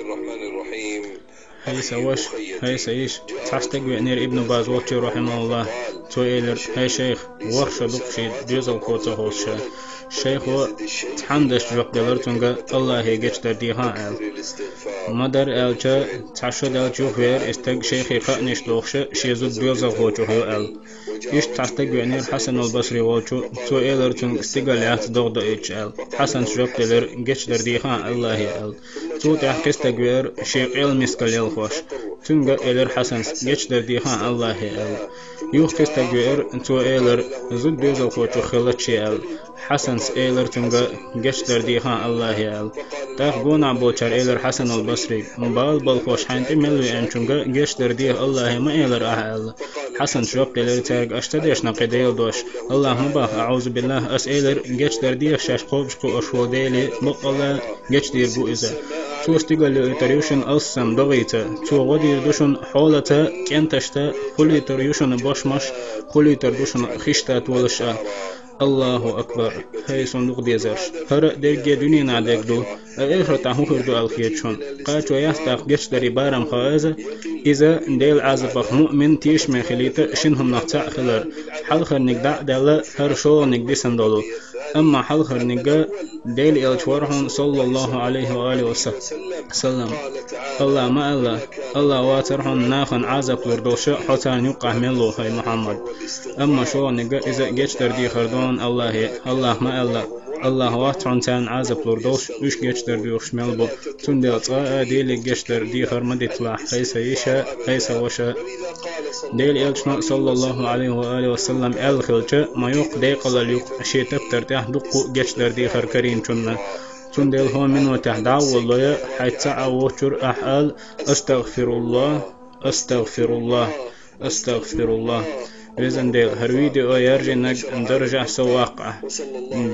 الرحمن الرحيم. هاي سيش تحتاج بأنير ابن باز وقتي رحمه الله تويلر هاي شيخ ورشة دقشي جزء كوتا هوشة شيخ هو تحمدش جوك دلرتونغا الله هيجش درديها مدر ألجا تعشد ألجو غير استج شيخي قانش دوخشة شيزود بيوزا غوتو هو إيش تحتاج بأنير حسن البصري ووتو تويلر تونغ استقاليات دوغدا إيش حسن جوك دلر جش درديها الله يال تو تحكستج غير شيخ المسكال يلخوش تونغا إلر حسن جش درديها الله يال يوخ كستج غير تو إلر زود بيوزا غوتو خلتشي يال حسن إيلر تونغا جش درديها الله يال تاخ عبوشر إيلر حسن البصري مبال بالخوش حانتي ملوي أن تونغا جش درديه الله ما إيلر أهل حسن شوق إيلر تارق أشتديش نقيديل دوش الله مباح أعوذ بالله أس إيلر جش درديه شاش قوبشكو أشو ديلي بق الله جش ديربو إذا تو استيقال لتريوشن أصم دغيتا تو غدير دوشن حولتا كنتشتا خلي تريوشن باشمش خلي تردوشن خشتات ولشا الله أكبر هاي صندوق ديزرش هر درجة دنيا نعدك دو آخر تعهو هردو الخيتشون قاتو يستاق جش دري بارم خائزة إذا ديل عازبخ مؤمن تيش من خليتا شنهم نقطع خلر حلخر نقدع دالا هر شو نقدي سندولو أما حلخر نقا ديل إلتورهن صلى الله عليه وآله وسلم الله ما الله واترهن ناخن عازب لردوشة حتى يقع ملو هاي محمد أما شو نقا إذا جش دردي خردون الله ما الله واترهن تان عازب لردوش وش جش دردي وشملبو تندل طاقة ديل جش دردي خرمد يطلع هيس يشا هيس وشا ديل إلتنا صلى الله عليه وآله وسلم الخلجة ما يوق ديقل اليوق شيتب ترتاح دقو جش دردي خركرين چنا تندل هو من وتحدع والله حيث عوشر أحال أستغفر الله بزن ديل هرويدي او يرجنك درجة سواقع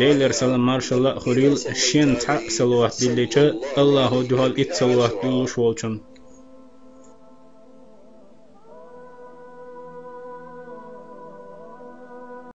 ديل ارسل مارشالله خريل شين تحق سلوات ديليچه الله دهال ات سلوات دلوش والچن